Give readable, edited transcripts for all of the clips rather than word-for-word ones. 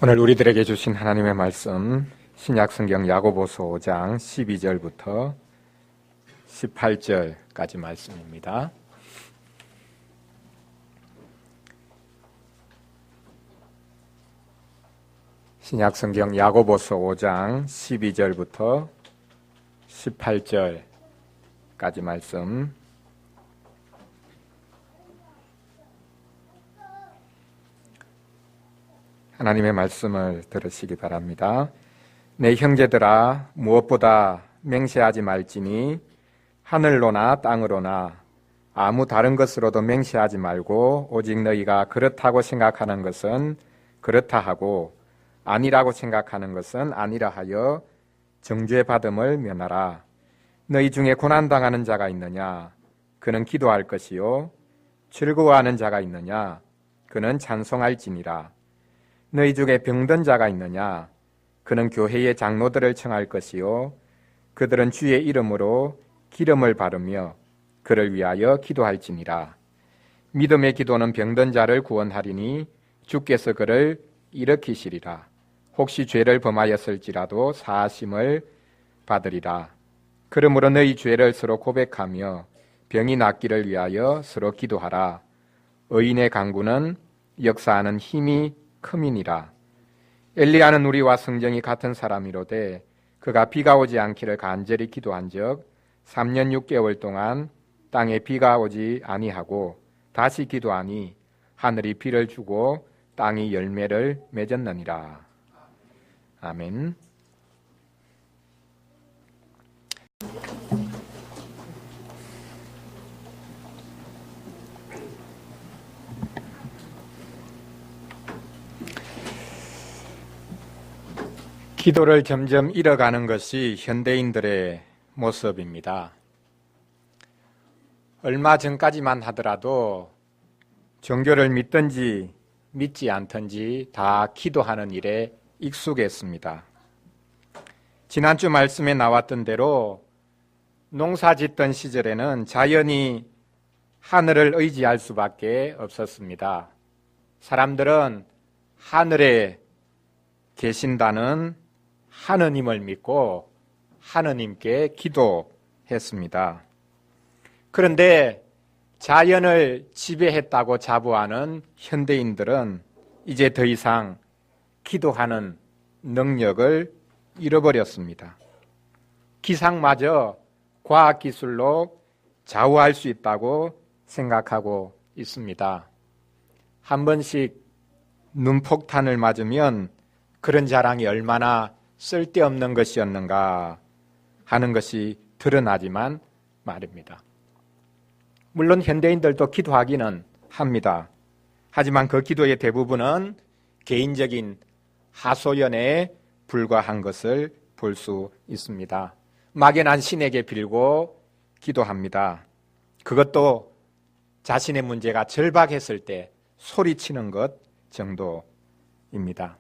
오늘 우리들에게 주신 하나님의 말씀 신약성경 야고보서 5장 12절부터 18절까지 말씀입니다. 신약성경 야고보서 5장 12절부터 18절까지 말씀. 하나님의 말씀을 들으시기 바랍니다. 내 형제들아, 무엇보다 맹세하지 말지니 하늘로나 땅으로나 아무 다른 것으로도 맹세하지 말고 오직 너희가 그렇다고 생각하는 것은 그렇다 하고 아니라고 생각하는 것은 아니라 하여 정죄받음을 면하라. 너희 중에 고난당하는 자가 있느냐? 그는 기도할 것이요. 즐거워하는 자가 있느냐? 그는 찬송할지니라. 너희 중에 병든 자가 있느냐? 그는 교회의 장로들을 청할 것이요. 그들은 주의 이름으로 기름을 바르며 그를 위하여 기도할지니라. 믿음의 기도는 병든 자를 구원하리니 주께서 그를 일으키시리라. 혹시 죄를 범하였을지라도 사하심을 받으리라. 그러므로 너희 죄를 서로 고백하며 병이 낫기를 위하여 서로 기도하라. 의인의 간구는 역사하는 힘이 크민이라. 엘리야는 우리와 성정이 같은 사람이로되 그가 비가 오지 않기를 간절히 기도한 적 3년 6개월 동안 땅에 비가 오지 아니하고 다시 기도하니 하늘이 비를 주고 땅이 열매를 맺었느니라. 아멘. 기도를 점점 잃어가는 것이 현대인들의 모습입니다. 얼마 전까지만 하더라도 종교를 믿든지 믿지 않든지 다 기도하는 일에 익숙했습니다. 지난주 말씀에 나왔던 대로 농사 짓던 시절에는 자연히 하늘을 의지할 수밖에 없었습니다. 사람들은 하늘에 계신다는 하느님을 믿고 하느님께 기도했습니다. 그런데 자연을 지배했다고 자부하는 현대인들은 이제 더 이상 기도하는 능력을 잃어버렸습니다. 기상마저 과학기술로 좌우할 수 있다고 생각하고 있습니다. 한 번씩 눈폭탄을 맞으면 그런 자랑이 얼마나 쓸데없는 것이었는가 하는 것이 드러나지만 말입니다. 물론 현대인들도 기도하기는 합니다. 하지만 그 기도의 대부분은 개인적인 하소연에 불과한 것을 볼 수 있습니다. 막연한 신에게 빌고 기도합니다. 그것도 자신의 문제가 절박했을 때 소리치는 것 정도입니다.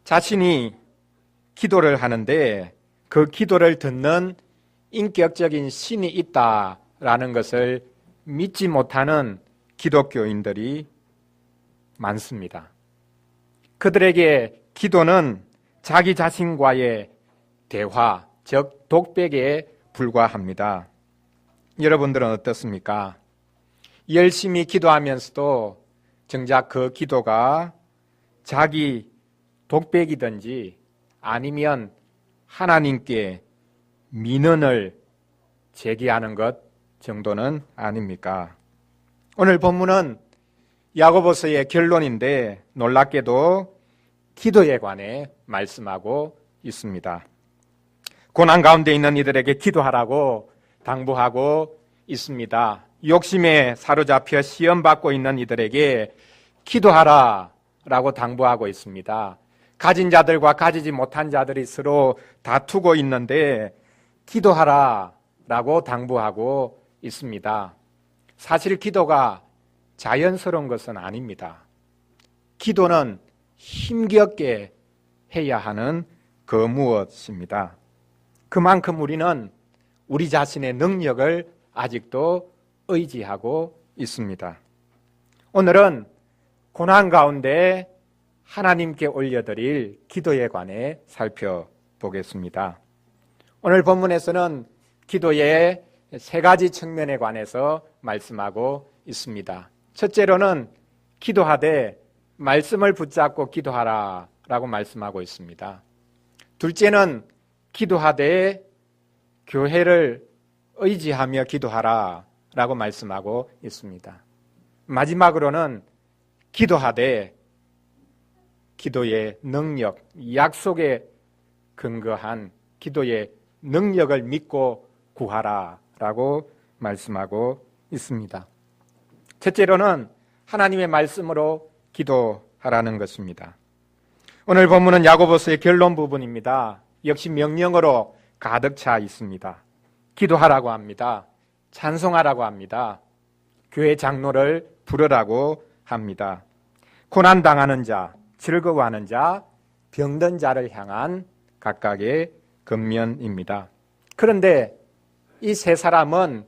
자신이 기도를 하는데 그 기도를 듣는 인격적인 신이 있다라는 것을 믿지 못하는 기독교인들이 많습니다. 그들에게 기도는 자기 자신과의 대화, 즉 독백에 불과합니다. 여러분들은 어떻습니까? 열심히 기도하면서도 정작 그 기도가 자기 독백이든지 아니면 하나님께 민원을 제기하는 것 정도는 아닙니까? 오늘 본문은 야고보서의 결론인데 놀랍게도 기도에 관해 말씀하고 있습니다. 고난 가운데 있는 이들에게 기도하라고 당부하고 있습니다. 욕심에 사로잡혀 시험받고 있는 이들에게 기도하라라고 당부하고 있습니다. 가진 자들과 가지지 못한 자들이 서로 다투고 있는데 기도하라라고 당부하고 있습니다. 사실 기도가 자연스러운 것은 아닙니다. 기도는 힘겹게 해야 하는 그 무엇입니다. 그만큼 우리는 우리 자신의 능력을 아직도 의지하고 있습니다. 오늘은 고난 가운데 하나님께 올려드릴 기도에 관해 살펴보겠습니다. 오늘 본문에서는 기도의 세 가지 측면에 관해서 말씀하고 있습니다. 첫째로는 기도하되 말씀을 붙잡고 기도하라 라고 말씀하고 있습니다. 둘째는 기도하되 교회를 의지하며 기도하라 라고 말씀하고 있습니다. 마지막으로는 기도하되 기도의 능력, 약속에 근거한 기도의 능력을 믿고 구하라 라고 말씀하고 있습니다. 첫째로는 하나님의 말씀으로 기도하라는 것입니다. 오늘 본문은 야고보서의 결론 부분입니다. 역시 명령어로 가득 차 있습니다. 기도하라고 합니다. 찬송하라고 합니다. 교회 장로를 부르라고 합니다. 고난당하는 자, 즐거워하는 자, 병든 자를 향한 각각의 권면입니다. 그런데 이 세 사람은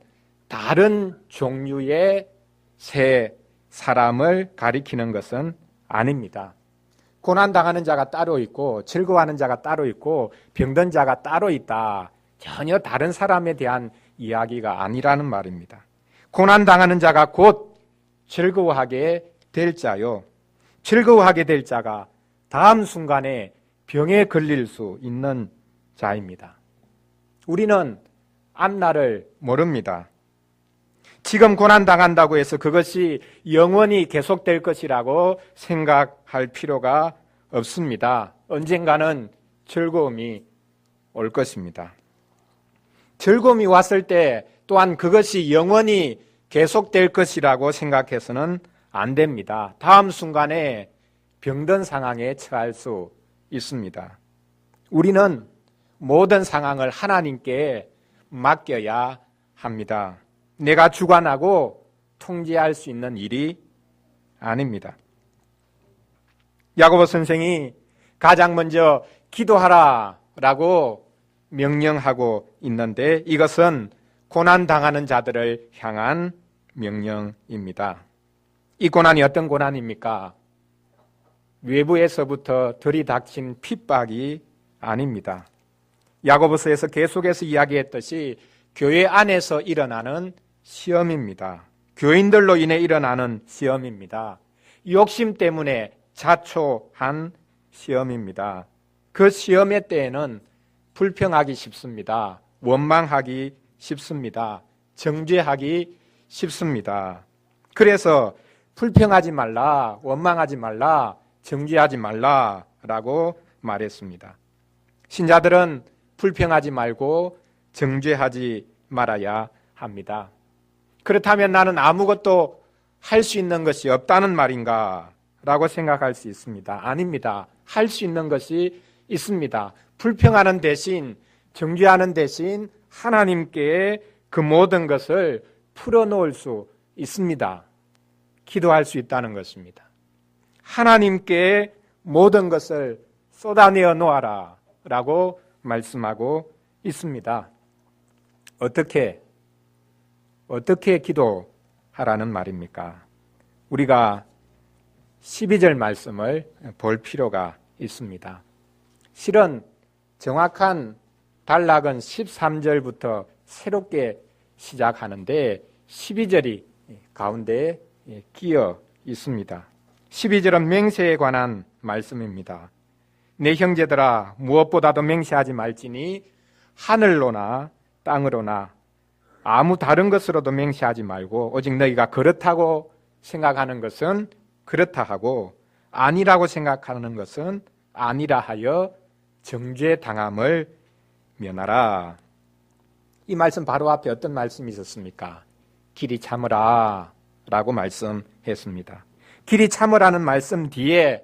다른 종류의 세 사람을 가리키는 것은 아닙니다. 고난당하는 자가 따로 있고 즐거워하는 자가 따로 있고 병든 자가 따로 있다. 전혀 다른 사람에 대한 이야기가 아니라는 말입니다. 고난당하는 자가 곧 즐거워하게 될 자요. 즐거워하게 될 자가 다음 순간에 병에 걸릴 수 있는 자입니다. 우리는 앞날을 모릅니다. 지금 고난당한다고 해서 그것이 영원히 계속될 것이라고 생각할 필요가 없습니다. 언젠가는 즐거움이 올 것입니다. 즐거움이 왔을 때 또한 그것이 영원히 계속될 것이라고 생각해서는 안 됩니다. 다음 순간에 병든 상황에 처할 수 있습니다. 우리는 모든 상황을 하나님께 맡겨야 합니다. 내가 주관하고 통제할 수 있는 일이 아닙니다. 야고보 선생이 가장 먼저 기도하라 라고 명령하고 있는데 이것은 고난당하는 자들을 향한 명령입니다. 이 고난이 어떤 고난입니까? 외부에서부터 들이닥친 핍박이 아닙니다. 야고보서에서 계속해서 이야기했듯이 교회 안에서 일어나는 시험입니다. 교인들로 인해 일어나는 시험입니다. 욕심 때문에 자초한 시험입니다. 그 시험의 때에는 불평하기 쉽습니다. 원망하기 쉽습니다. 정죄하기 쉽습니다. 그래서 불평하지 말라, 원망하지 말라, 정죄하지 말라라고 말했습니다. 신자들은 불평하지 말고 정죄하지 말아야 합니다. 그렇다면 나는 아무것도 할 수 있는 것이 없다는 말인가? 라고 생각할 수 있습니다. 아닙니다. 할 수 있는 것이 있습니다. 불평하는 대신, 정죄하는 대신 하나님께 그 모든 것을 풀어놓을 수 있습니다. 기도할 수 있다는 것입니다. 하나님께 모든 것을 쏟아내어 놓아라 라고 말씀하고 있습니다. 어떻게 기도하라는 말입니까? 우리가 12절 말씀을 볼 필요가 있습니다. 실은 정확한 단락은 13절부터 새롭게 시작하는데 12절이 가운데에 끼어 있습니다. 12절은 맹세에 관한 말씀입니다. 내 형제들아 무엇보다도 맹세하지 말지니 하늘로나 땅으로나 아무 다른 것으로도 맹세하지 말고 오직 너희가 그렇다고 생각하는 것은 그렇다 하고 아니라고 생각하는 것은 아니라 하여 정죄당함을 면하라. 이 말씀 바로 앞에 어떤 말씀이 있었습니까? 길이 참으라 라고 말씀했습니다. 길이 참으라는 말씀 뒤에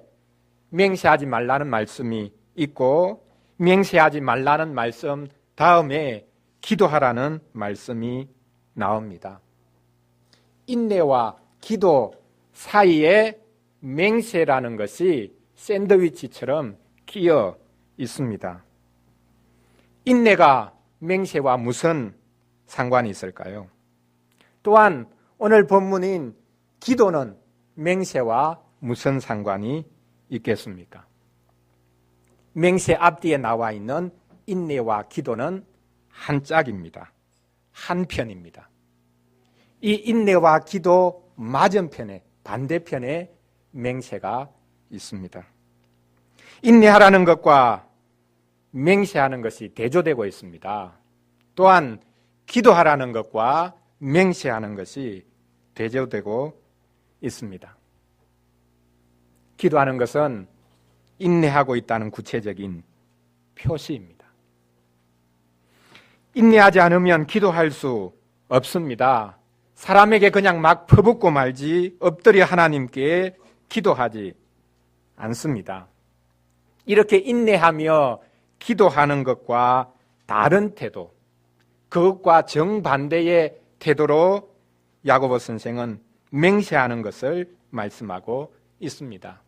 맹세하지 말라는 말씀이 있고 맹세하지 말라는 말씀 다음에 기도하라는 말씀이 나옵니다. 인내와 기도 사이에 맹세라는 것이 샌드위치처럼 끼어 있습니다. 인내가 맹세와 무슨 상관이 있을까요? 또한 오늘 본문인 기도는 맹세와 무슨 상관이 있겠습니까? 맹세 앞뒤에 나와 있는 인내와 기도는 한 짝입니다. 한 편입니다. 이 인내와 기도 맞은편에, 반대편에 맹세가 있습니다. 인내하라는 것과 맹세하는 것이 대조되고 있습니다. 또한 기도하라는 것과 맹세하는 것이 대조되고 있습니다. 기도하는 것은 인내하고 있다는 구체적인 표시입니다. 인내하지 않으면 기도할 수 없습니다. 사람에게 그냥 막 퍼붓고 말지 엎드려 하나님께 기도하지 않습니다. 이렇게 인내하며 기도하는 것과 다른 태도, 그것과 정반대의 태도로 야고보 선생은 맹세하는 것을 말씀하고 있습니다.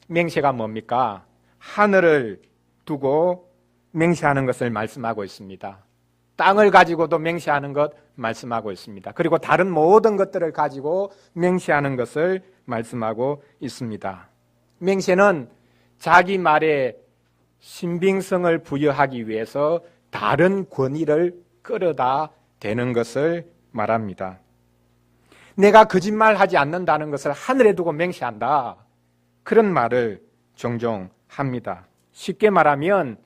맹세가 뭡니까? 하늘을 두고 맹세하는 것을 말씀하고 있습니다. 땅을 가지고도 맹세하는 것 말씀하고 있습니다. 그리고 다른 모든 것들을 가지고 맹세하는 것을 말씀하고 있습니다. 맹세는 자기 말에 신빙성을 부여하기 위해서 다른 권위를 끌어다 대는 것을 말합니다. 내가 거짓말하지 않는다는 것을 하늘에 두고 맹세한다. 그런 말을 종종 합니다. 쉽게 말하면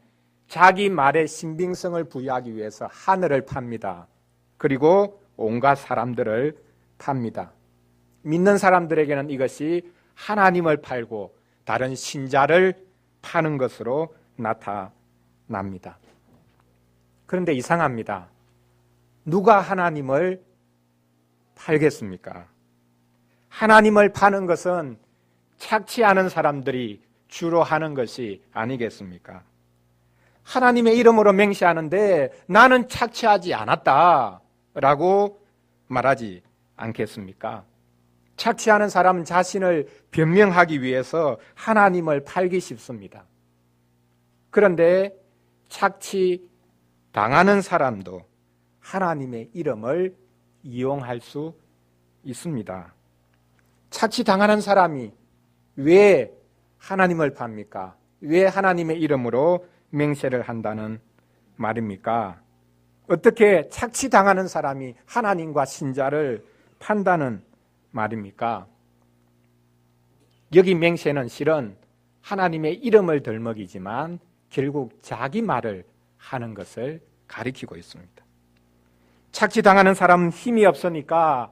자기 말에 신빙성을 부여하기 위해서 하늘을 팝니다. 그리고 온갖 사람들을 팝니다. 믿는 사람들에게는 이것이 하나님을 팔고 다른 신자를 파는 것으로 나타납니다. 그런데 이상합니다. 누가 하나님을 팔겠습니까? 하나님을 파는 것은 착취하는 사람들이 주로 하는 것이 아니겠습니까? 하나님의 이름으로 맹세하는데 나는 착취하지 않았다 라고 말하지 않겠습니까? 착취하는 사람은 자신을 변명하기 위해서 하나님을 팔기 쉽습니다. 그런데 착취당하는 사람도 하나님의 이름을 이용할 수 있습니다. 착취당하는 사람이 왜 하나님을 팝니까? 왜 하나님의 이름으로 맹세를 한다는 말입니까? 어떻게 착취당하는 사람이 하나님과 신자를 판다는 말입니까? 여기 맹세는 실은 하나님의 이름을 덜먹이지만 결국 자기 말을 하는 것을 가리키고 있습니다. 착취당하는 사람은 힘이 없으니까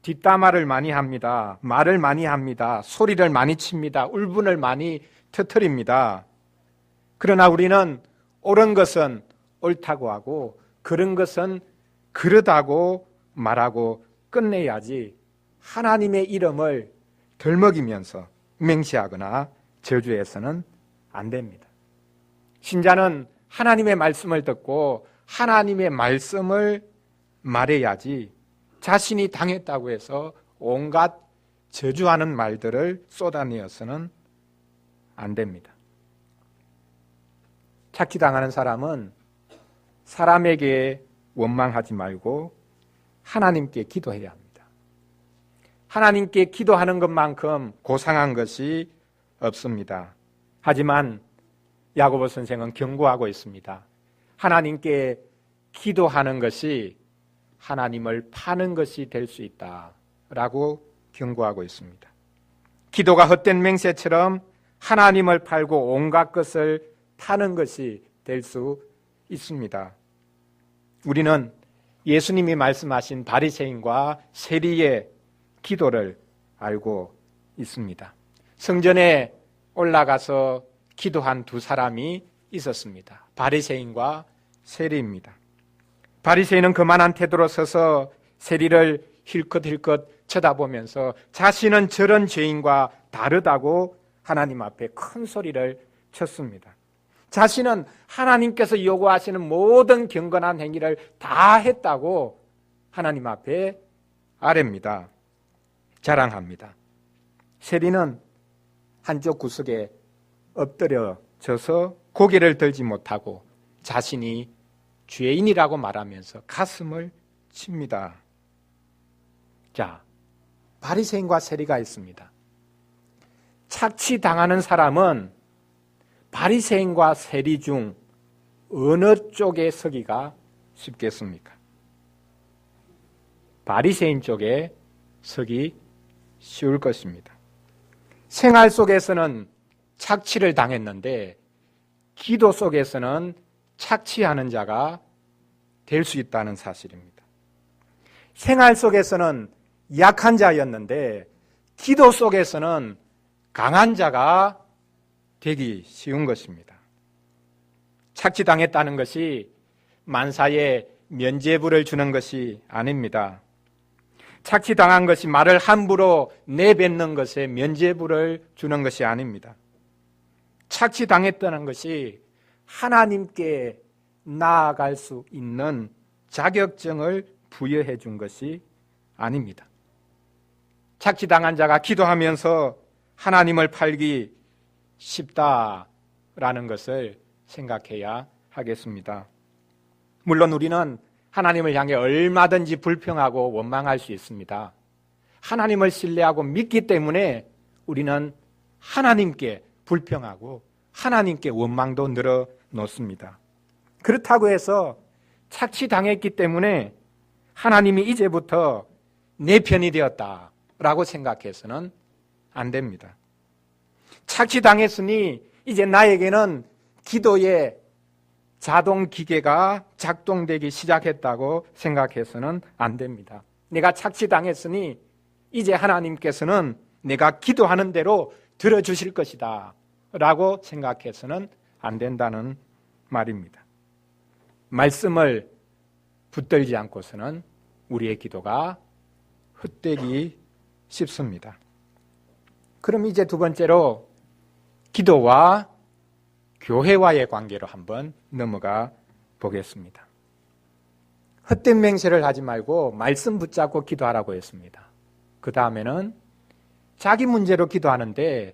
뒷담화를 많이 합니다. 말을 많이 합니다. 소리를 많이 칩니다. 울분을 많이 터뜨립니다. 그러나 우리는 옳은 것은 옳다고 하고 그런 것은 그러다고 말하고 끝내야지 하나님의 이름을 덜먹이면서 맹세하거나 저주해서는 안 됩니다. 신자는 하나님의 말씀을 듣고 하나님의 말씀을 말해야지 자신이 당했다고 해서 온갖 저주하는 말들을 쏟아내어서는 안 됩니다. 착취당하는 사람은 사람에게 원망하지 말고 하나님께 기도해야 합니다. 하나님께 기도하는 것만큼 고상한 것이 없습니다. 하지만 야고보 선생은 경고하고 있습니다. 하나님께 기도하는 것이 하나님을 파는 것이 될 수 있다라고 경고하고 있습니다. 기도가 헛된 맹세처럼 하나님을 팔고 온갖 것을 파는 것이 될 수 있습니다. 우리는 예수님이 말씀하신 바리새인과 세리의 기도를 알고 있습니다. 성전에 올라가서 기도한 두 사람이 있었습니다. 바리새인과 세리입니다. 바리새인은 그만한 태도로 서서 세리를 힐끗힐끗 쳐다보면서 자신은 저런 죄인과 다르다고 하나님 앞에 큰 소리를 쳤습니다. 자신은 하나님께서 요구하시는 모든 경건한 행위를 다 했다고 하나님 앞에 아뢰입니다. 자랑합니다. 세리는 한쪽 구석에 엎드려져서 고개를 들지 못하고 자신이 죄인이라고 말하면서 가슴을 칩니다. 자, 바리새인과 세리가 있습니다. 착취당하는 사람은 바리새인과 세리 중 어느 쪽에 서기가 쉽겠습니까? 바리새인 쪽에 서기 쉬울 것입니다. 생활 속에서는 착취를 당했는데 기도 속에서는 착취하는 자가 될 수 있다는 사실입니다. 생활 속에서는 약한 자였는데 기도 속에서는 강한 자가 되기 쉬운 것입니다. 착취당했다는 것이 만사에 면죄부를 주는 것이 아닙니다. 착취당한 것이 말을 함부로 내뱉는 것에 면죄부를 주는 것이 아닙니다. 착취당했다는 것이 하나님께 나아갈 수 있는 자격증을 부여해 준 것이 아닙니다. 착취당한 자가 기도하면서 하나님을 팔기 쉽다라는 것을 생각해야 하겠습니다. 물론 우리는 하나님을 향해 얼마든지 불평하고 원망할 수 있습니다. 하나님을 신뢰하고 믿기 때문에 우리는 하나님께 불평하고 하나님께 원망도 늘어놓습니다. 그렇다고 해서 착취당했기 때문에 하나님이 이제부터 내 편이 되었다라고 생각해서는 안 됩니다. 착취당했으니 이제 나에게는 기도의 자동 기계가 작동되기 시작했다고 생각해서는 안 됩니다. 내가 착취당했으니 이제 하나님께서는 내가 기도하는 대로 들어주실 것이다 라고 생각해서는 안 된다는 말입니다. 말씀을 붙들지 않고서는 우리의 기도가 헛되기 쉽습니다. 그럼 이제 두 번째로 기도와 교회와의 관계로 한번 넘어가 보겠습니다. 헛된 맹세를 하지 말고 말씀 붙잡고 기도하라고 했습니다. 그 다음에는 자기 문제로 기도하는데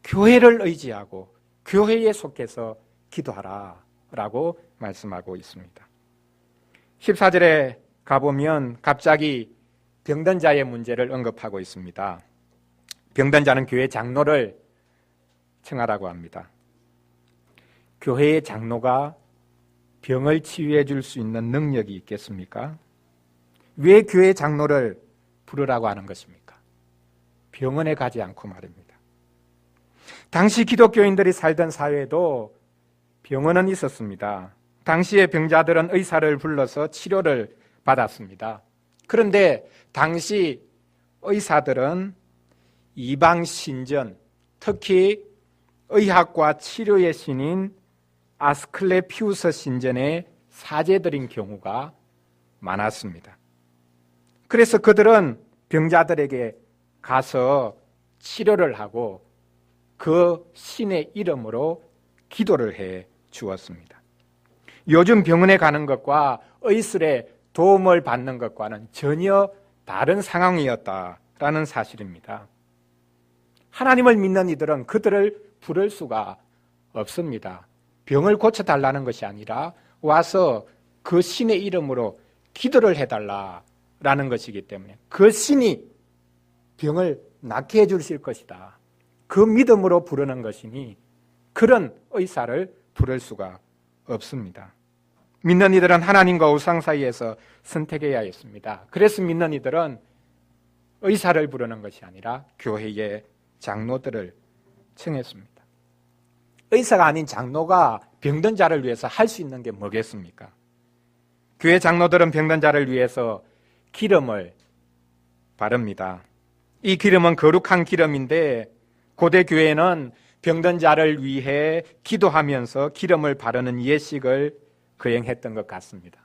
교회를 의지하고 교회에 속해서 기도하라 라고 말씀하고 있습니다. 14절에 가보면 갑자기 병든 자의 문제를 언급하고 있습니다. 병든 자는 교회 장로를 청하라고 합니다. 교회의 장로가 병을 치유해 줄 수 있는 능력이 있겠습니까? 왜 교회 장로를 부르라고 하는 것입니까? 병원에 가지 않고 말입니다. 당시 기독교인들이 살던 사회에도 병원은 있었습니다. 당시의 병자들은 의사를 불러서 치료를 받았습니다. 그런데 당시 의사들은 이방신전, 특히 의학과 치료의 신인 아스클레피우스 신전에 사제들인 경우가 많았습니다. 그래서 그들은 병자들에게 가서 치료를 하고 그 신의 이름으로 기도를 해 주었습니다. 요즘 병원에 가는 것과 의술의 도움을 받는 것과는 전혀 다른 상황이었다라는 사실입니다. 하나님을 믿는 이들은 그들을 부를 수가 없습니다. 병을 고쳐달라는 것이 아니라 와서 그 신의 이름으로 기도를 해달라라는 것이기 때문에 그 신이 병을 낫게 해주실 것이다. 그 믿음으로 부르는 것이니 그런 의사를 부를 수가 없습니다. 믿는 이들은 하나님과 우상 사이에서 선택해야 했습니다. 그래서 믿는 이들은 의사를 부르는 것이 아니라 교회의 장로들을 청했습니다. 의사가 아닌 장로가 병든 자를 위해서 할 수 있는 게 뭐겠습니까? 교회 장로들은 병든 자를 위해서 기름을 바릅니다. 이 기름은 거룩한 기름인데 고대 교회는 병든 자를 위해 기도하면서 기름을 바르는 예식을 거행했던 것 같습니다.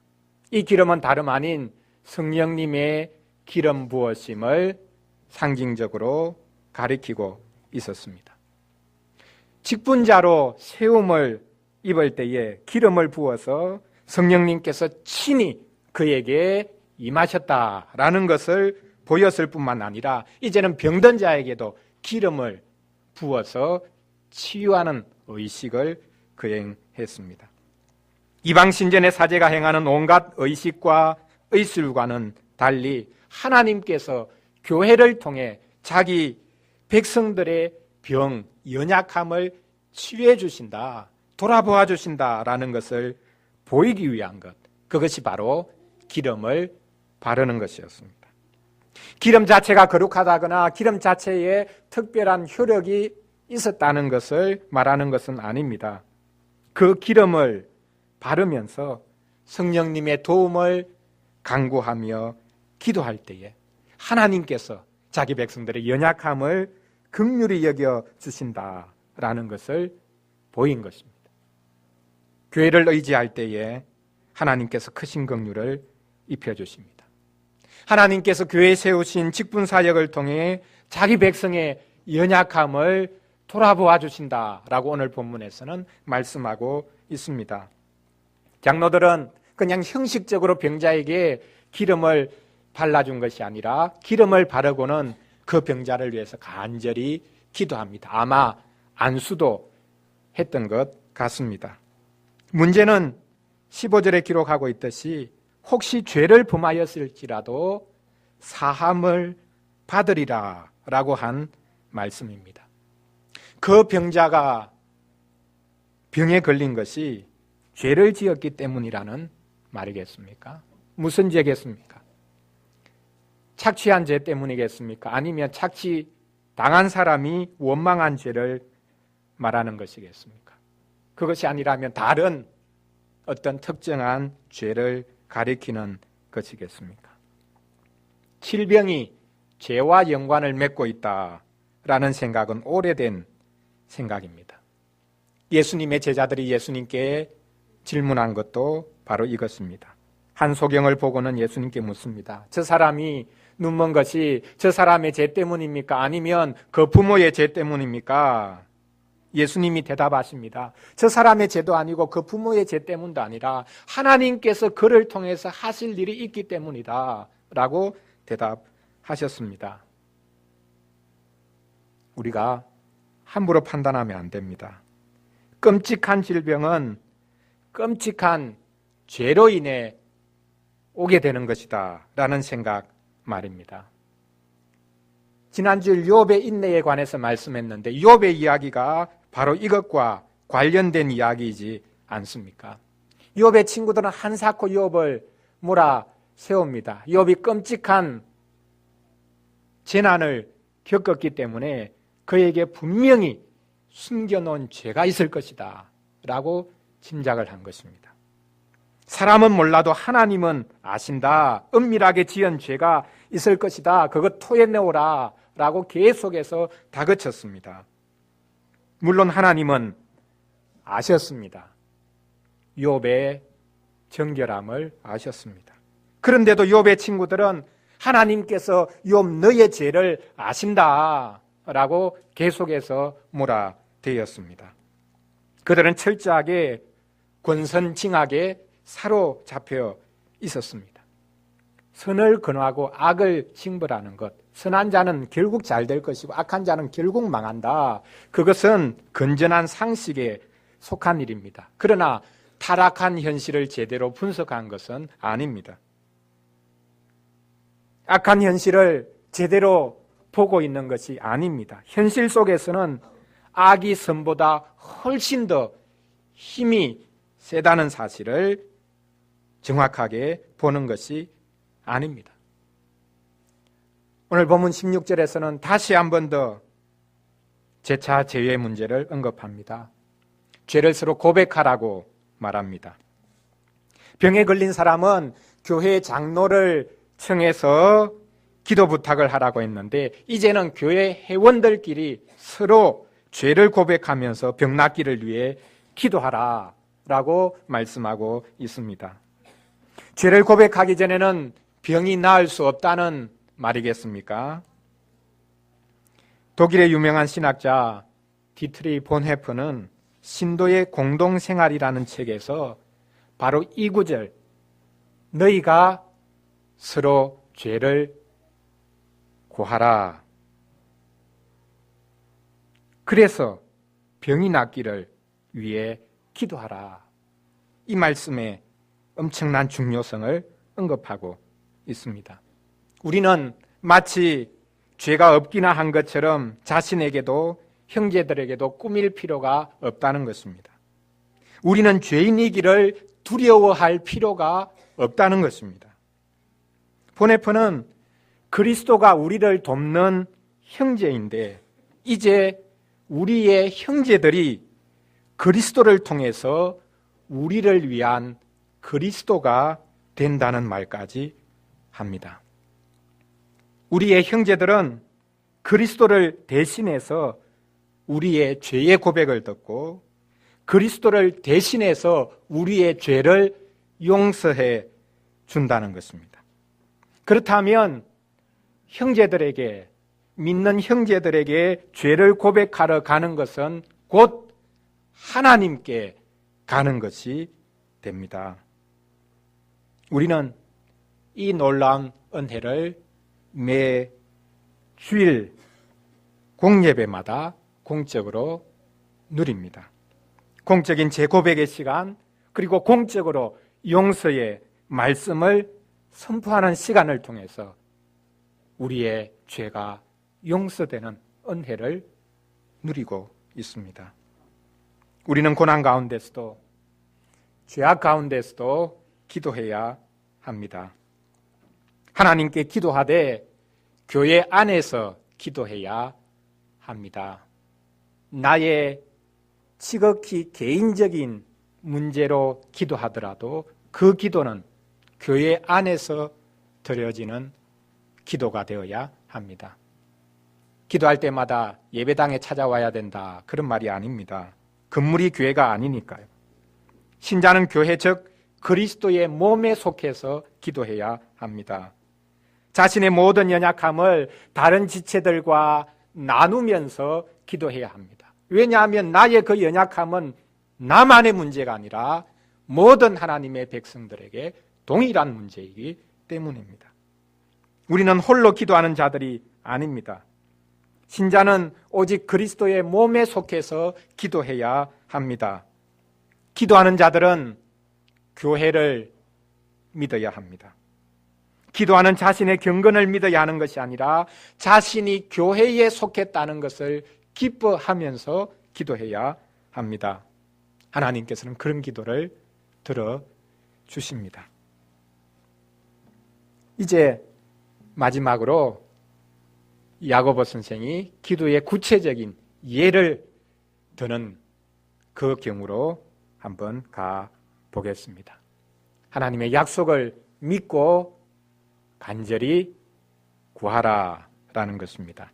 이 기름은 다름 아닌 성령님의 기름 부으심을 상징적으로 가리키고 있었습니다. 직분자로 세움을 입을 때에 기름을 부어서 성령님께서 친히 그에게 임하셨다라는 것을 보였을 뿐만 아니라 이제는 병든 자에게도 기름을 부어서 치유하는 의식을 거행했습니다. 이방 신전의 사제가 행하는 온갖 의식과 의술과는 달리 하나님께서 교회를 통해 자기 백성들의 병, 연약함을 치유해 주신다, 돌아보아 주신다라는 것을 보이기 위한 것, 그것이 바로 기름을 바르는 것이었습니다. 기름 자체가 거룩하다거나 기름 자체에 특별한 효력이 있었다는 것을 말하는 것은 아닙니다. 그 기름을 바르면서 성령님의 도움을 간구하며 기도할 때에 하나님께서 자기 백성들의 연약함을 긍휼히 여겨 주신다라는 것을 보인 것입니다. 교회를 의지할 때에 하나님께서 크신 긍휼을 입혀주십니다. 하나님께서 교회에 세우신 직분사역을 통해 자기 백성의 연약함을 돌아보아 주신다라고 오늘 본문에서는 말씀하고 있습니다. 장로들은 그냥 형식적으로 병자에게 기름을 발라준 것이 아니라 기름을 바르고는 그 병자를 위해서 간절히 기도합니다. 아마 안수도 했던 것 같습니다. 문제는 15절에 기록하고 있듯이 혹시 죄를 범하였을지라도 사함을 받으리라 라고 한 말씀입니다. 그 병자가 병에 걸린 것이 죄를 지었기 때문이라는 말이겠습니까? 무슨 죄겠습니까? 착취한 죄 때문이겠습니까? 아니면 착취당한 사람이 원망한 죄를 말하는 것이겠습니까? 그것이 아니라면 다른 어떤 특정한 죄를 가리키는 것이겠습니까? 질병이 죄와 연관을 맺고 있다라는 생각은 오래된 생각입니다. 예수님의 제자들이 예수님께 질문한 것도 바로 이것입니다. 한 소경을 보고는 예수님께 묻습니다. 저 사람이 눈먼 것이 저 사람의 죄 때문입니까? 아니면 그 부모의 죄 때문입니까? 예수님이 대답하십니다. 저 사람의 죄도 아니고 그 부모의 죄 때문도 아니라 하나님께서 그를 통해서 하실 일이 있기 때문이다 라고 대답하셨습니다. 우리가 함부로 판단하면 안 됩니다. 끔찍한 질병은 끔찍한 죄로 인해 오게 되는 것이다 라는 생각 말입니다. 지난주 욥의 인내에 관해서 말씀했는데 욥의 이야기가 바로 이것과 관련된 이야기이지 않습니까? 욥의 친구들은 한사코 욥을 몰아세웁니다. 욥이 끔찍한 재난을 겪었기 때문에 그에게 분명히 숨겨놓은 죄가 있을 것이다 라고 짐작을 한 것입니다. 사람은 몰라도 하나님은 아신다. 은밀하게 지은 죄가 있을 것이다. 그것 토해내오라 라고 계속해서 다그쳤습니다. 물론 하나님은 아셨습니다. 욥의 정결함을 아셨습니다. 그런데도 욥의 친구들은 하나님께서 욥 너의 죄를 아신다 라고 계속해서 몰아대었습니다. 그들은 철저하게 권선징악에 사로잡혀 있었습니다. 선을 권하고 악을 징벌하는 것, 선한 자는 결국 잘 될 것이고 악한 자는 결국 망한다. 그것은 건전한 상식에 속한 일입니다. 그러나 타락한 현실을 제대로 분석한 것은 아닙니다. 악한 현실을 제대로 보고 있는 것이 아닙니다. 현실 속에서는 악이 선보다 훨씬 더 힘이 세다는 사실을 정확하게 보는 것이 아닙니다. 오늘 본문 16절에서는 다시 한 번 더 재차 재회 문제를 언급합니다. 죄를 서로 고백하라고 말합니다. 병에 걸린 사람은 교회 장로를 청해서 기도 부탁을 하라고 했는데 이제는 교회 회원들끼리 서로 죄를 고백하면서 병 낫기를 위해 기도하라 라고 말씀하고 있습니다. 죄를 고백하기 전에는 병이 나을 수 없다는 말이겠습니까? 독일의 유명한 신학자 디트리 본헤프는 신도의 공동생활이라는 책에서 바로 이 구절, 너희가 서로 죄를 고하라. 그래서 병이 낫기를 위해 기도하라. 이 말씀에 엄청난 중요성을 언급하고 있습니다. 우리는 마치 죄가 없기나 한 것처럼 자신에게도 형제들에게도 꾸밀 필요가 없다는 것입니다. 우리는 죄인이기를 두려워할 필요가 없다는 것입니다. 보네프는 그리스도가 우리를 돕는 형제인데 이제 우리의 형제들이 그리스도를 통해서 우리를 위한 그리스도가 된다는 말까지 합니다. 우리의 형제들은 그리스도를 대신해서 우리의 죄의 고백을 듣고 그리스도를 대신해서 우리의 죄를 용서해 준다는 것입니다. 그렇다면 형제들에게, 믿는 형제들에게 죄를 고백하러 가는 것은 곧 하나님께 가는 것이 됩니다. 우리는 이 놀라운 은혜를 매 주일 공예배마다 공적으로 누립니다. 공적인 재고백의 시간, 그리고 공적으로 용서의 말씀을 선포하는 시간을 통해서 우리의 죄가 용서되는 은혜를 누리고 있습니다. 우리는 고난 가운데서도 죄악 가운데서도 기도해야 합니다. 하나님께 기도하되 교회 안에서 기도해야 합니다. 나의 지극히 개인적인 문제로 기도하더라도 그 기도는 교회 안에서 드려지는 기도가 되어야 합니다. 기도할 때마다 예배당에 찾아와야 된다, 그런 말이 아닙니다. 건물이 교회가 아니니까요. 신자는 교회 즉 그리스도의 몸에 속해서 기도해야 합니다. 자신의 모든 연약함을 다른 지체들과 나누면서 기도해야 합니다. 왜냐하면 나의 그 연약함은 나만의 문제가 아니라 모든 하나님의 백성들에게 동일한 문제이기 때문입니다. 우리는 홀로 기도하는 자들이 아닙니다. 신자는 오직 그리스도의 몸에 속해서 기도해야 합니다. 기도하는 자들은 교회를 믿어야 합니다. 기도하는 자신의 경건을 믿어야 하는 것이 아니라 자신이 교회에 속했다는 것을 기뻐하면서 기도해야 합니다. 하나님께서는 그런 기도를 들어주십니다. 이제 마지막으로 야고보 선생이 기도의 구체적인 예를 드는 그 경우로 한번 가보겠습니다. 하나님의 약속을 믿고 간절히 구하라라는 것입니다.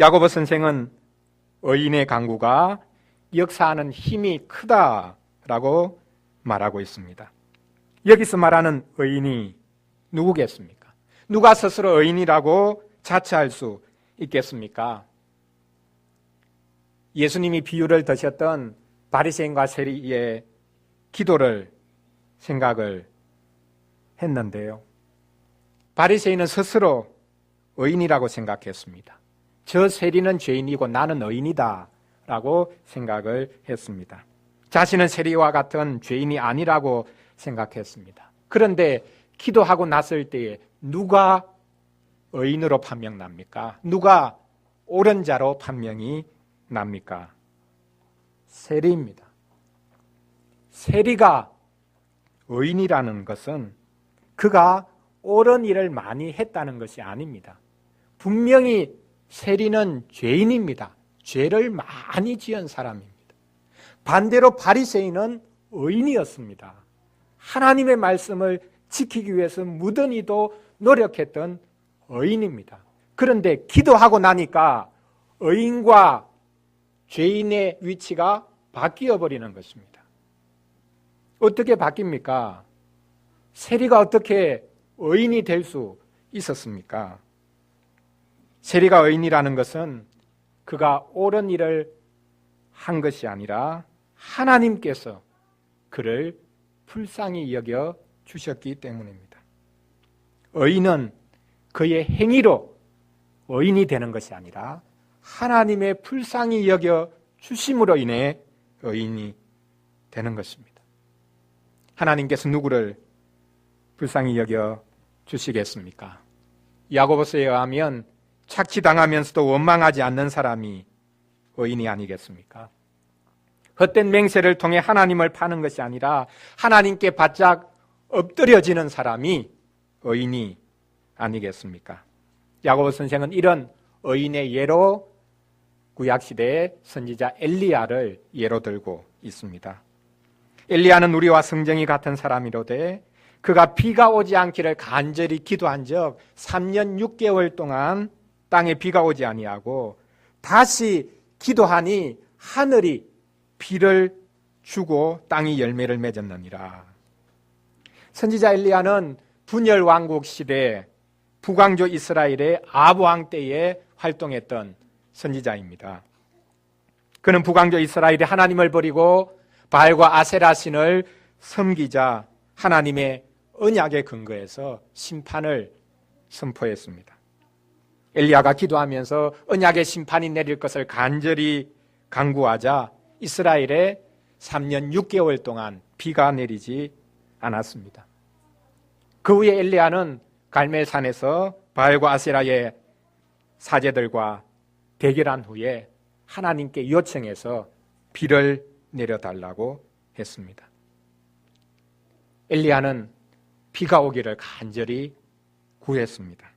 야고보 선생은 의인의 간구가 역사하는 힘이 크다라고 말하고 있습니다. 여기서 말하는 의인이 누구겠습니까? 누가 스스로 의인이라고 자처할 수 있겠습니까? 예수님이 비유를 드셨던 바리새인과 세리의 기도를 생각을 했는데요. 바리새인은 스스로 의인이라고 생각했습니다. 저 세리는 죄인이고 나는 의인이다 라고 생각을 했습니다. 자신은 세리와 같은 죄인이 아니라고 생각했습니다. 그런데 기도하고 났을 때에 누가 의인으로 판명납니까? 누가 옳은 자로 판명이 납니까? 세리입니다. 세리가 의인이라는 것은 그가 옳은 일을 많이 했다는 것이 아닙니다. 분명히 세리는 죄인입니다. 죄를 많이 지은 사람입니다. 반대로 바리새인은 의인이었습니다. 하나님의 말씀을 지키기 위해서 무던히도 노력했던 의인입니다. 그런데 기도하고 나니까 의인과 죄인의 위치가 바뀌어 버리는 것입니다. 어떻게 바뀝니까? 세리가 어떻게 의인이 될 수 있었습니까? 세리가 의인이라는 것은 그가 옳은 일을 한 것이 아니라 하나님께서 그를 불쌍히 여겨 주셨기 때문입니다. 의인은 그의 행위로 의인이 되는 것이 아니라 하나님의 불쌍히 여겨 주심으로 인해 의인이 되는 것입니다. 하나님께서 누구를 불쌍히 여겨 주시겠습니까? 야고보서에 의하면 착취당하면서도 원망하지 않는 사람이 의인이 아니겠습니까? 헛된 맹세를 통해 하나님을 파는 것이 아니라 하나님께 바짝 엎드려지는 사람이 의인이 아니겠습니까? 야고보 선생은 이런 의인의 예로 구약시대의 선지자 엘리야를 예로 들고 있습니다. 엘리야는 우리와 성정이 같은 사람이로되 그가 비가 오지 않기를 간절히 기도한 적 3년 6개월 동안 땅에 비가 오지 아니하고 다시 기도하니 하늘이 비를 주고 땅이 열매를 맺었느니라. 선지자 엘리야는 분열 왕국 시대 북왕조 이스라엘의 아합 왕 때에 활동했던 선지자입니다. 그는 북왕조 이스라엘이 하나님을 버리고 바알과 아세라 신을 섬기자 하나님의 언약에 근거해서 심판을 선포했습니다. 엘리야가 기도하면서 언약의 심판이 내릴 것을 간절히 간구하자 이스라엘에 3년 6개월 동안 비가 내리지 않았습니다. 그 후에 엘리야는 갈멜산에서 바알과 아세라의 사제들과 대결한 후에 하나님께 요청해서 비를 내려달라고 했습니다. 엘리야는 비가 오기를 간절히 구했습니다.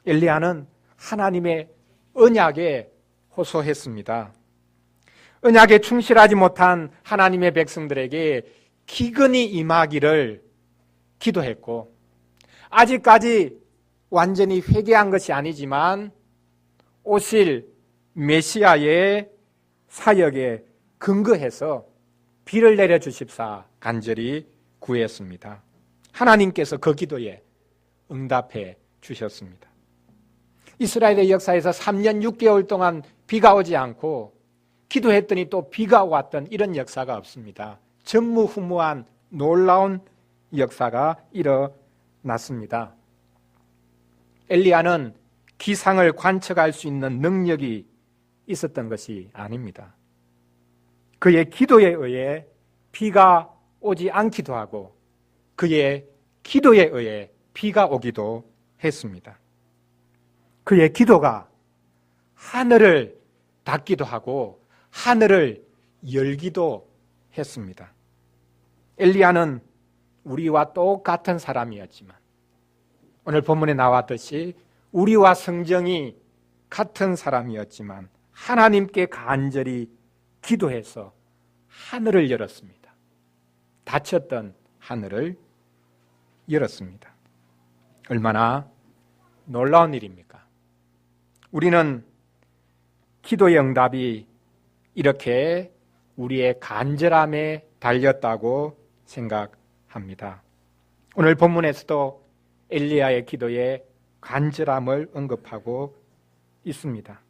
엘리야는 하나님의 언약에 호소했습니다. 언약에 충실하지 못한 하나님의 백성들에게 기근이 임하기를 기도했고 아직까지 완전히 회개한 것이 아니지만 오실 메시아의 사역에 근거해서 비를 내려주십사 간절히 구했습니다. 하나님께서 그 기도에 응답해 주셨습니다. 이스라엘의 역사에서 3년 6개월 동안 비가 오지 않고 기도했더니 또 비가 왔던 이런 역사가 없습니다. 전무후무한 놀라운 역사가 일어났습니다. 엘리야는 기상을 관측할 수 있는 능력이 있었던 것이 아닙니다. 그의 기도에 의해 비가 오지 않기도 하고 그의 기도에 의해 비가 오기도 했습니다. 그의 기도가 하늘을 닫기도 하고 하늘을 열기도 했습니다. 엘리야는 우리와 똑같은 사람이었지만 오늘 본문에 나왔듯이 우리와 성정이 같은 사람이었지만 하나님께 간절히 기도해서 하늘을 열었습니다. 닫혔던 하늘을 열었습니다. 얼마나 놀라운 일입니까? 우리는 기도의 응답이 이렇게 우리의 간절함에 달렸다고 생각합니다. 오늘 본문에서도 엘리야의 기도에 간절함을 언급하고 있습니다.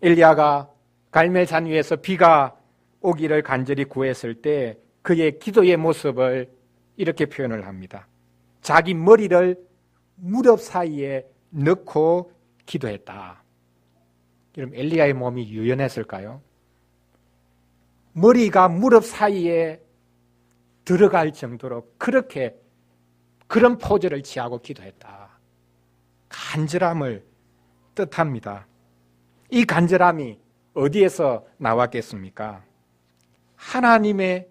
엘리야가 갈멜산 위에서 비가 오기를 간절히 구했을 때 그의 기도의 모습을 이렇게 표현을 합니다. 자기 머리를 무릎 사이에 넣고 기도했다. 그럼 엘리야의 몸이 유연했을까요? 머리가 무릎 사이에 들어갈 정도로 그런 포즈를 취하고 기도했다. 간절함을 뜻합니다. 이 간절함이 어디에서 나왔겠습니까? 하나님의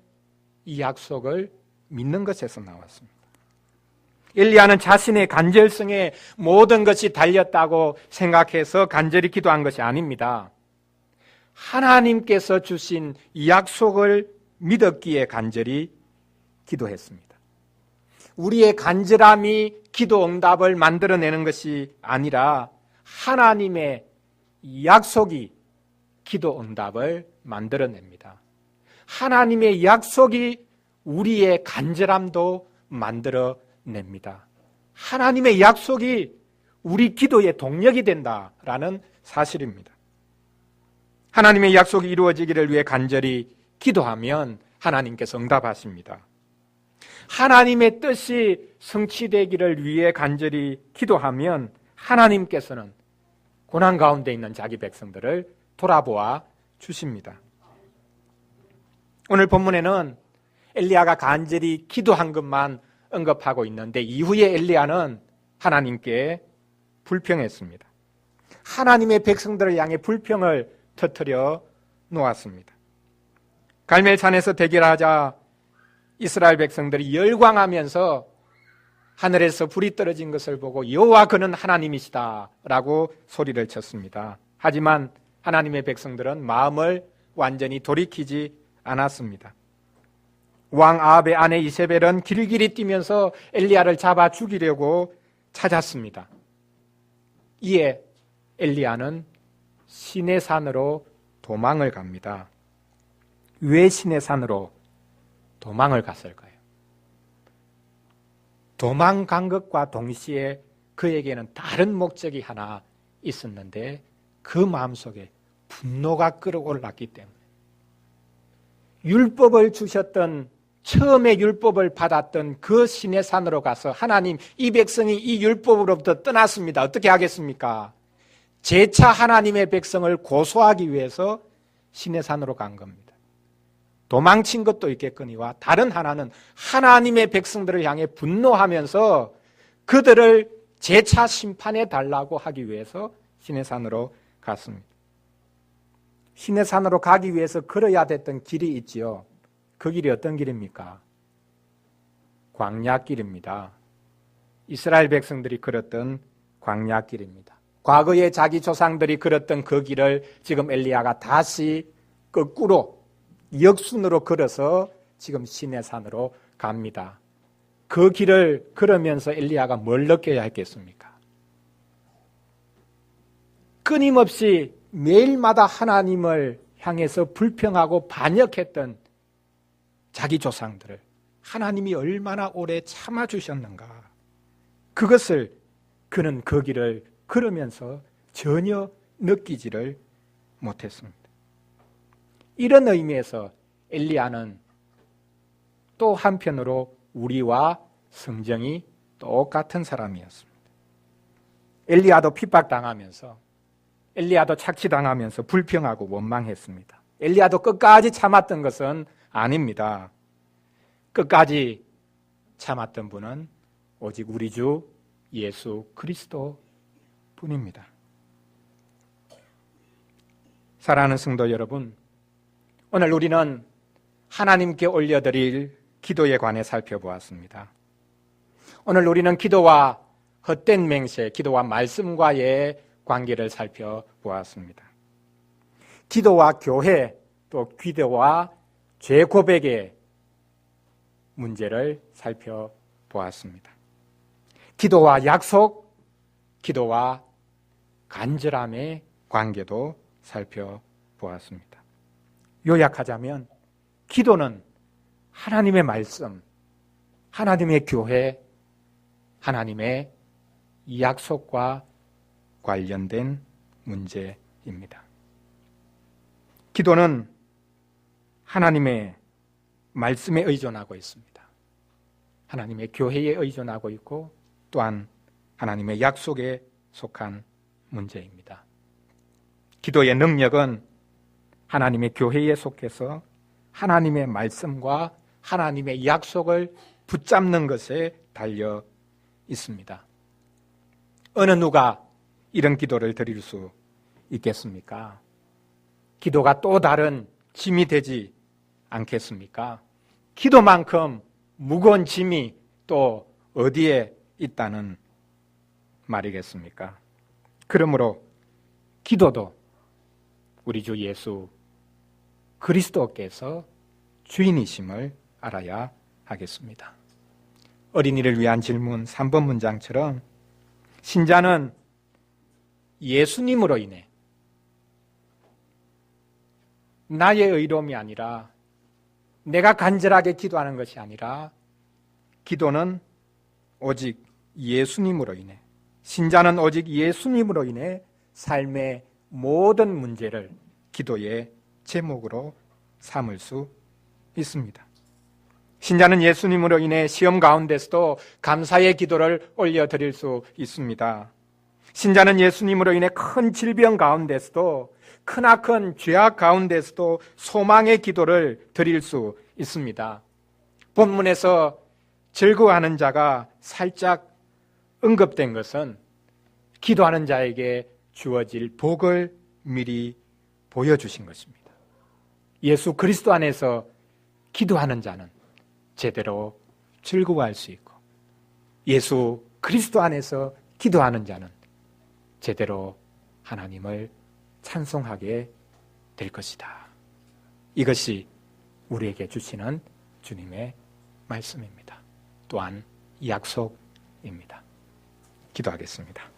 이 약속을 믿는 것에서 나왔습니다. 엘리야는 자신의 간절성에 모든 것이 달렸다고 생각해서 간절히 기도한 것이 아닙니다. 하나님께서 주신 이 약속을 믿었기에 간절히 기도했습니다. 우리의 간절함이 기도 응답을 만들어내는 것이 아니라 하나님의 약속이 기도 응답을 만들어냅니다. 하나님의 약속이 우리의 간절함도 만들어냅니다. 하나님의 약속이 우리 기도의 동력이 된다라는 사실입니다. 하나님의 약속이 이루어지기를 위해 간절히 기도하면 하나님께서 응답하십니다. 하나님의 뜻이 성취되기를 위해 간절히 기도하면 하나님께서는 고난 가운데 있는 자기 백성들을 돌아보아 주십니다. 오늘 본문에는 엘리야가 간절히 기도한 것만 언급하고 있는데 이후에 엘리야는 하나님께 불평했습니다. 하나님의 백성들을 향해 불평을 터뜨려 놓았습니다. 갈멜산에서 대결하자 이스라엘 백성들이 열광하면서 하늘에서 불이 떨어진 것을 보고 여호와 그는 하나님이시다 라고 소리를 쳤습니다. 하지만 하나님의 백성들은 마음을 완전히 돌이키지 않았습니다. 왕 아합의 아내 이세벨은 길길이 뛰면서 엘리야를 잡아 죽이려고 찾았습니다. 이에 엘리야는 시내산으로 도망을 갑니다. 왜 시내산으로 도망을 갔을까요? 도망간 것과 동시에 그에게는 다른 목적이 하나 있었는데 그 마음속에 분노가 끌어올랐기 때문에 율법을 주셨던 처음에 율법을 받았던 그 시내산으로 가서 하나님 이 백성이 이 율법으로부터 떠났습니다. 어떻게 하겠습니까? 재차 하나님의 백성을 고소하기 위해서 시내산으로 간 겁니다. 도망친 것도 있겠거니와 다른 하나는 하나님의 백성들을 향해 분노하면서 그들을 재차 심판해 달라고 하기 위해서 시내산으로 갔습니다. 시내산으로 가기 위해서 걸어야 됐던 길이 있지요. 그 길이 어떤 길입니까? 광야길입니다. 이스라엘 백성들이 걸었던 광야길입니다. 과거에 자기 조상들이 걸었던 그 길을 지금 엘리야가 다시 거꾸로 역순으로 걸어서 지금 시내산으로 갑니다. 그 길을 걸으면서 엘리야가 뭘 느껴야 했겠습니까? 끊임없이 매일마다 하나님을 향해서 불평하고 반역했던 자기 조상들을 하나님이 얼마나 오래 참아주셨는가. 그것을 그는 그 길을 걸으면서 전혀 느끼지를 못했습니다. 이런 의미에서 엘리야는 또 한편으로 우리와 성정이 똑같은 사람이었습니다. 엘리야도 핍박당하면서 엘리야도 착취당하면서 불평하고 원망했습니다. 엘리야도 끝까지 참았던 것은 아닙니다. 끝까지 참았던 분은 오직 우리 주 예수 그리스도 뿐입니다. 사랑하는 성도 여러분, 오늘 우리는 하나님께 올려드릴 기도에 관해 살펴보았습니다. 오늘 우리는 기도와 헛된 맹세, 기도와 말씀과의 관계를 살펴보았습니다. 기도와 교회, 또 기도와 죄 고백의 문제를 살펴보았습니다. 기도와 약속, 기도와 간절함의 관계도 살펴보았습니다. 요약하자면 기도는 하나님의 말씀, 하나님의 교회, 하나님의 약속과 관련된 문제입니다. 기도는 하나님의 말씀에 의존하고 있습니다. 하나님의 교회에 의존하고 있고 또한 하나님의 약속에 속한 문제입니다. 기도의 능력은 하나님의 교회에 속해서 하나님의 말씀과 하나님의 약속을 붙잡는 것에 달려 있습니다. 어느 누가 이런 기도를 드릴 수 있겠습니까? 기도가 또 다른 짐이 되지 않겠습니까? 기도만큼 무거운 짐이 또 어디에 있다는 말이겠습니까? 그러므로 기도도 우리 주 예수 그리스도께서 주인이심을 알아야 하겠습니다. 어린이를 위한 질문 3번 문장처럼 신자는 예수님으로 인해 나의 의로움이 아니라 내가 간절하게 기도하는 것이 아니라 기도는 오직 예수님으로 인해 신자는 오직 예수님으로 인해 삶의 모든 문제를 기도의 제목으로 삼을 수 있습니다. 신자는 예수님으로 인해 시험 가운데서도 감사의 기도를 올려드릴 수 있습니다. 신자는 예수님으로 인해 큰 질병 가운데서도 크나큰 죄악 가운데서도 소망의 기도를 드릴 수 있습니다. 본문에서 즐거워하는 자가 살짝 언급된 것은 기도하는 자에게 주어질 복을 미리 보여주신 것입니다. 예수 그리스도 안에서 기도하는 자는 제대로 즐거워할 수 있고 예수 그리스도 안에서 기도하는 자는 제대로 하나님을 찬송하게 될 것이다. 이것이 우리에게 주시는 주님의 말씀입니다. 또한 약속입니다. 기도하겠습니다.